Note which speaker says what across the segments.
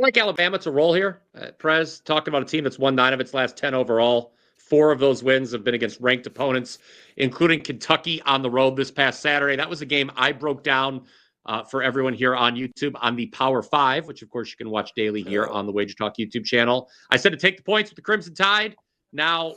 Speaker 1: like Alabama to roll here. Prez, talking about a team that's won 9 of its last 10 overall. 4 of those wins have been against ranked opponents, including Kentucky on the road this past Saturday. That was a game I broke down for everyone here on YouTube on the Power 5, which, of course, you can watch daily here on the WagerTalk YouTube channel. I said to take the points with the Crimson Tide. Now,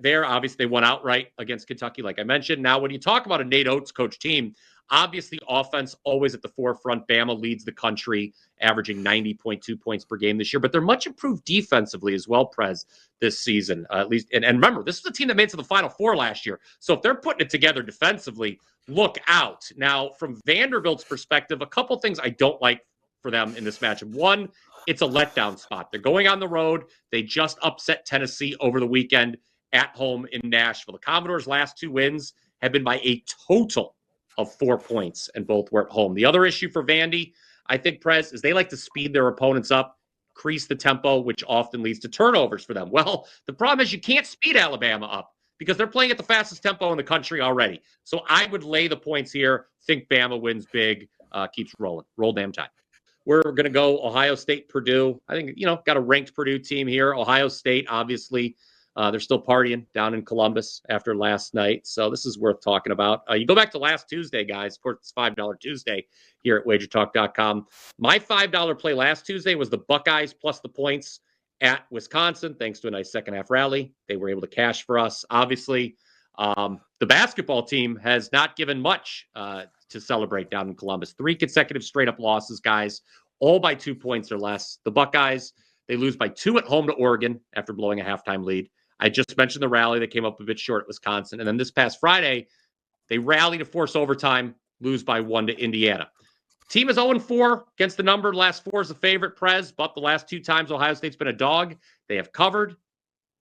Speaker 1: there, obviously, they won outright against Kentucky, like I mentioned. Now, when you talk about a Nate Oates coach team, obviously, offense always at the forefront. Bama leads the country, averaging 90.2 points per game this year. But they're much improved defensively as well, Prez, this season, at least. And remember, this is a team that made it to the Final Four last year. So if they're putting it together defensively, look out. Now, from Vanderbilt's perspective, a couple things I don't like for them in this matchup. One, it's a letdown spot. They're going on the road. They just upset Tennessee over the weekend at home in Nashville. The Commodores' last 2 wins have been by a total of 4 points, and both were at home. The other issue for Vandy, I think, Prez, is they like to speed their opponents up, increase the tempo, which often leads to turnovers for them. Well, the problem is you can't speed Alabama up because they're playing at the fastest tempo in the country already. So I would lay the points here, think Bama wins big, keeps rolling. Roll damn time. We're going to go Ohio State, Purdue. I think, got a ranked Purdue team here. Ohio State, obviously, they're still partying down in Columbus after last night. So this is worth talking about. You go back to last Tuesday, guys. Of course, it's $5 Tuesday here at WagerTalk.com. My $5 play last Tuesday was the Buckeyes plus the points at Wisconsin, thanks to a nice second-half rally. They were able to cash for us. Obviously, the basketball team has not given much to celebrate down in Columbus. 3 consecutive straight-up losses, guys, all by 2 points or less. The Buckeyes, they lose by 2 at home to Oregon after blowing a halftime lead. I just mentioned the rally. They came up a bit short at Wisconsin. And then this past Friday, they rally to force overtime, lose by 1 to Indiana. Team is 0-4 against the number. Last 4 is the favorite, Prez, but the last 2 times Ohio State's been a dog, they have covered.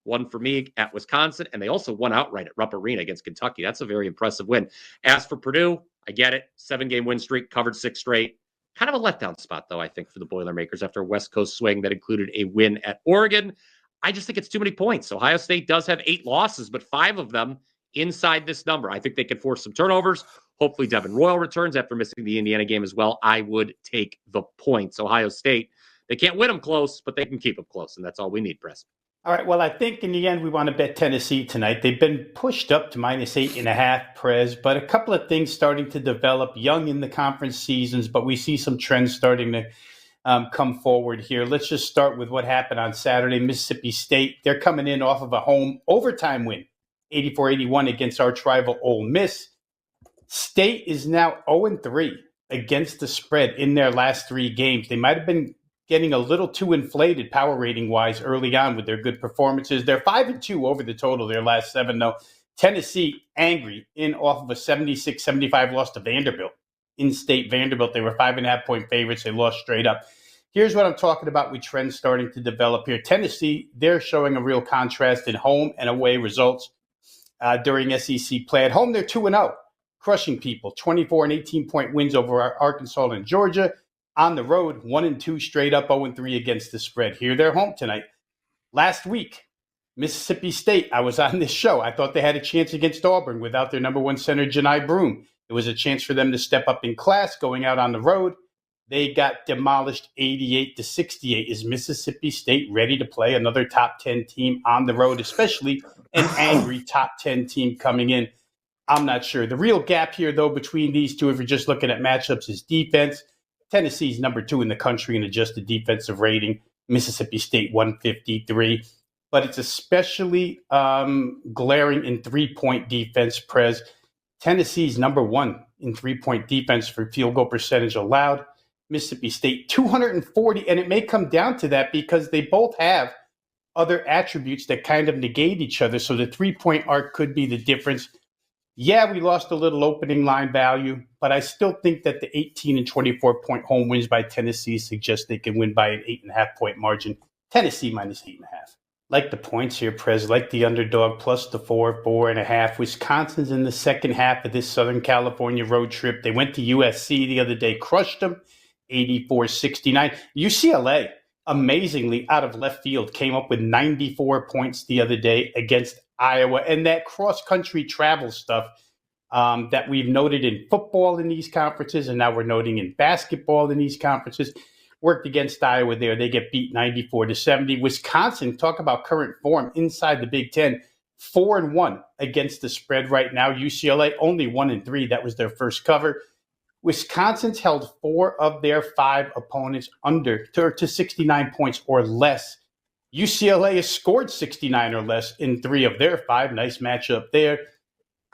Speaker 1: 1 for me at Wisconsin, and they also won outright at Rupp Arena against Kentucky. That's a very impressive win. As for Purdue, I get it. 7-game win streak, covered 6 straight. Kind of a letdown spot, though, I think, for the Boilermakers after a West Coast swing that included a win at Oregon. I just think it's too many points. Ohio State does have 8 losses, but 5 of them inside this number. I think they can force some turnovers. Hopefully Devin Royal returns after missing the Indiana game as well. I would take the points. Ohio State, they can't win them close, but they can keep them close, and that's all we need, Press.
Speaker 2: All right, well, I think in the end we want to bet Tennessee tonight. They've been pushed up to -8.5, Prez, but a couple of things starting to develop, young in the conference seasons, but we see some trends starting to come forward here. Let's just start with what happened on Saturday. Mississippi State, they're coming in off of a home overtime win, 84-81 against arch rival Ole Miss. State is now 0-3 against the spread in their last 3 games. They might have been getting a little too inflated power rating wise early on with their good performances. They're 5-2 over the total their last 7 though. Tennessee angry in off of a 76-75 loss to Vanderbilt. In-state Vanderbilt, they were 5.5-point favorites. They lost straight up. Here's what I'm talking about with trends starting to develop here. Tennessee, they're showing a real contrast in home and away results during SEC play. At home, they're 2-0, crushing people. 24 and 18-point wins over Arkansas and Georgia. On the road, 1-2 straight up, 0-3 against the spread. Here they're home tonight. Last week, Mississippi State, I was on this show. I thought they had a chance against Auburn without their number 1 center, Gianni Broome. It was a chance for them to step up in class going out on the road. They got demolished 88-68. Is Mississippi State ready to play another top 10 team on the road, especially an angry top 10 team coming in? I'm not sure. The real gap here, though, between these two, if you're just looking at matchups, is defense. Tennessee's number 2 in the country in adjusted defensive rating. Mississippi State 153. But it's especially glaring in 3-point defense, Prez. Tennessee's number 1 in 3-point defense for field goal percentage allowed. Mississippi State 240. And it may come down to that because they both have other attributes that kind of negate each other. So the 3-point arc could be the difference. Yeah, we lost a little opening line value, but I still think that the 18 and 24-point home wins by Tennessee suggest they can win by an 8.5-point margin. Tennessee -8.5. Like the points here, Prez, like the underdog plus the 4.5. Wisconsin's in the second half of this Southern California road trip. They went to USC the other day, crushed them 84-69. UCLA, amazingly, out of left field, came up with 94 points the other day against Iowa. And that cross-country travel stuff that we've noted in football in these conferences, and now we're noting in basketball in these conferences, worked against Iowa there. They get beat 94-70. Wisconsin, talk about current form inside the Big Ten, 4-1 against the spread right now. UCLA only 1-3. That was their first cover. Wisconsin's held 4 of their 5 opponents under to 69 points or less. UCLA has scored 69 or less in 3 of their 5. Nice matchup there.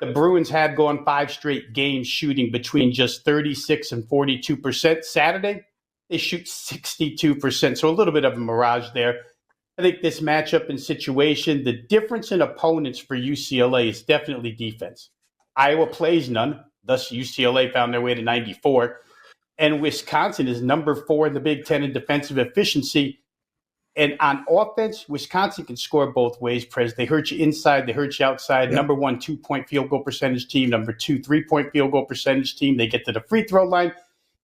Speaker 2: The Bruins had gone 5 straight games shooting between just 36 and 42%. Saturday, they shoot 62%, so a little bit of a mirage there. I think this matchup and situation, the difference in opponents for UCLA is definitely defense. Iowa plays none, thus UCLA found their way to 94. And Wisconsin is number 4 in the Big Ten in defensive efficiency. And on offense, Wisconsin can score both ways, Prez. They hurt you inside, they hurt you outside. Yep. Number 1, 2-point field goal percentage team. Number 2, 3-point field goal percentage team. They get to the free throw line.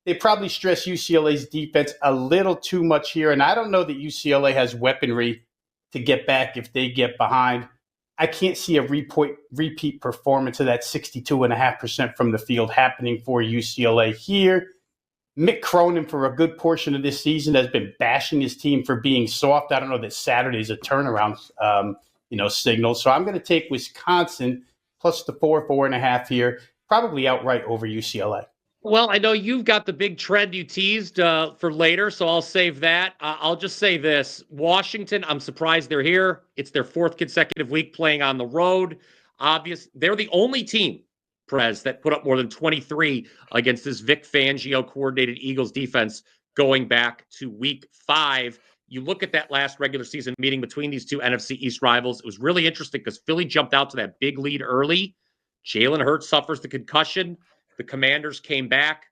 Speaker 2: They probably stress UCLA's defense a little too much here. And I don't know that UCLA has weaponry to get back if they get behind. I can't see a repeat performance of that 62.5% from the field happening for UCLA here. Mick Cronin, for a good portion of this season, has been bashing his team for being soft. I don't know that Saturday's a turnaround, signal. So I'm going to take Wisconsin plus the 4.5 here, probably outright over UCLA.
Speaker 1: Well, I know you've got the big trend you teased for later, so I'll save that. I'll just say this. Washington, I'm surprised they're here. It's their 4th consecutive week playing on the road. They're the only team, Prez, that put up more than 23 against this Vic Fangio-coordinated Eagles defense going back to week 5. You look at that last regular season meeting between these two NFC East rivals. It was really interesting because Philly jumped out to that big lead early. Jalen Hurts suffers the concussion. The Commanders came back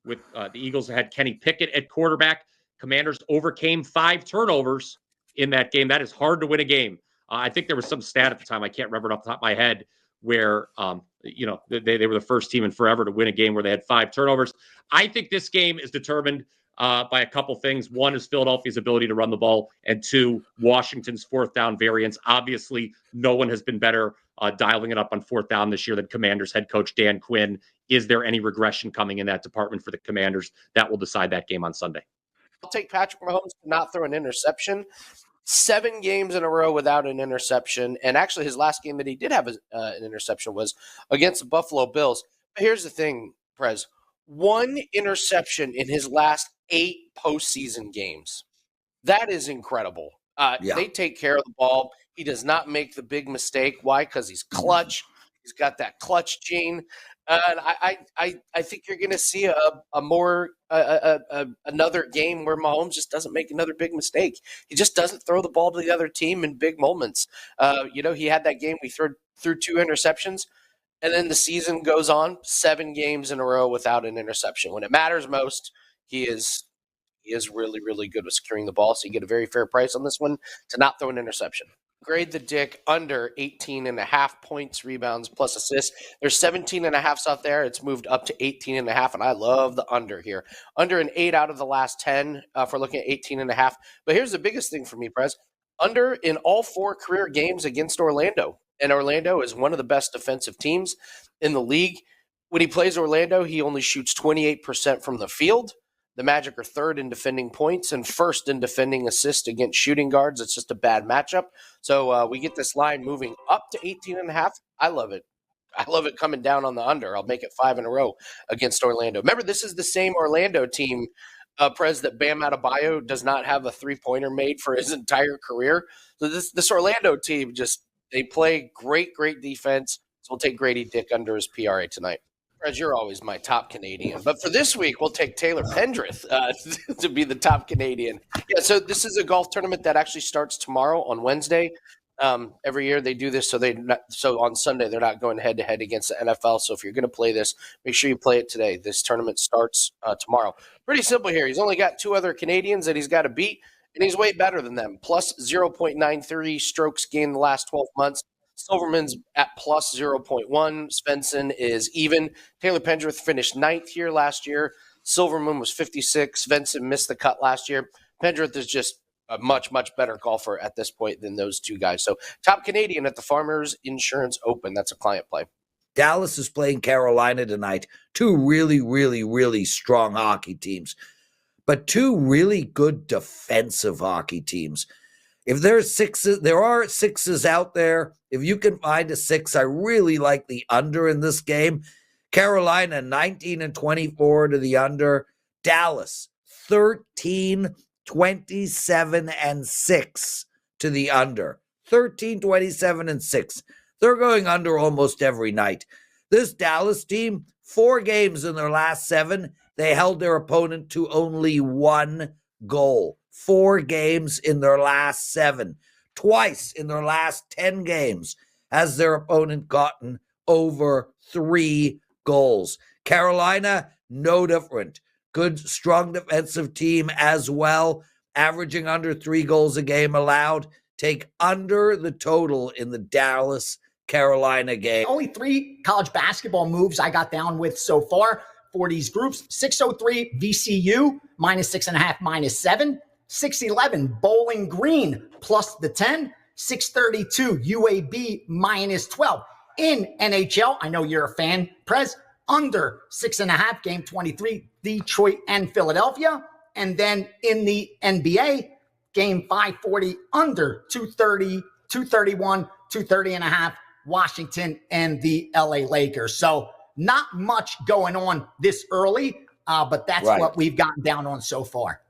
Speaker 1: with the Eagles had Kenny Pickett at quarterback. Commanders overcame 5 turnovers in that game. That is hard to win a game. I think there was some stat at the time, I can't remember it off the top of my head, where they were the first team in forever to win a game where they had 5 turnovers. I think this game is determined by a couple things. One is Philadelphia's ability to run the ball, and 2, Washington's 4th down variance. Obviously, no one has been better dialing it up on 4th down this year than Commanders head coach Dan Quinn. Is there any regression coming in that department for the Commanders? That will decide that game on Sunday.
Speaker 3: I'll take Patrick Mahomes to not throw an interception. 7 games in a row without an interception. And actually, his last game that he did have an interception was against the Buffalo Bills. But here's the thing, Prez. 1 interception in his last 8 postseason games. That is incredible. They take care of the ball. He does not make the big mistake. Why? Because he's clutch. He's got that clutch gene. And I think you're going to see another game where Mahomes just doesn't make another big mistake. He just doesn't throw the ball to the other team in big moments. He had that game we threw 2 interceptions, and then the season goes on 7 games in a row without an interception. When it matters most, he is really, really good with securing the ball. So you get a very fair price on this one to not throw an interception. Grade the Dick under 18.5 points, rebounds, plus assists. There's 17.5s out there. It's moved up to 18.5, and I love the under here. Under an 8 out of the last 10 for looking at 18.5. But here's the biggest thing for me, Prez. Under in all 4 career games against Orlando. And Orlando is one of the best defensive teams in the league. When he plays Orlando, he only shoots 28% from the field. The Magic are 3rd in defending points and 1st in defending assists against shooting guards. It's just a bad matchup. So we get this line moving up to 18.5. I love it. I love it coming down on the under. I'll make it 5 in a row against Orlando. Remember, this is the same Orlando team, Prez, that Bam Adebayo does not have a 3-pointer made for his entire career. So this Orlando team they play great defense. So we'll take Gradey Dick under his PRA tonight. Prez, you're always my top Canadian. But for this week, we'll take Taylor Pendrith to be the top Canadian. Yeah, so this is a golf tournament that actually starts tomorrow on Wednesday. Every year they do this, so on Sunday they're not going head-to-head against the NFL. So if you're going to play this, make sure you play it today. This tournament starts tomorrow. Pretty simple here. He's only got 2 other Canadians that he's got to beat, and he's way better than them. Plus 0.93 strokes gained the last 12 months. Silverman's at plus 0.1. Svensson is even. Taylor Pendrith finished 9th here last year. Silverman was 56. Svensson missed the cut last year. Pendrith is just a much, much better golfer at this point than those 2 guys. So top Canadian at the Farmers Insurance Open. That's a client play.
Speaker 4: Dallas is playing Carolina tonight. 2 really, really, really strong hockey teams. but two really good defensive hockey teams. If there's sixes, there are sixes out there. If you can find a 6, I really like the under in this game. Carolina 19-24 to the under. Dallas 13-27-6 to the under. 13-27-6. They're going under almost every night. This Dallas team, 4 games in their last 7, they held their opponent to only 1 goal. 4 games in their last 7. Twice in their last 10 games has their opponent gotten over 3 goals. Carolina, no different. Good, strong defensive team as well, averaging under 3 goals a game allowed. Take under the total in the Dallas-Carolina game.
Speaker 5: Only 3 college basketball moves I got down with so far for these groups. 603 VCU, -6.5, -7. 611 Bowling Green, plus the 10. 632 UAB, -12. In NHL, I know you're a fan, Prez, under 6.5, game 23, Detroit and Philadelphia. And then in the NBA, game 540, under 230, 231, 230.5, Washington and the LA Lakers. So not much going on this early, but that's what we've gotten down on so far.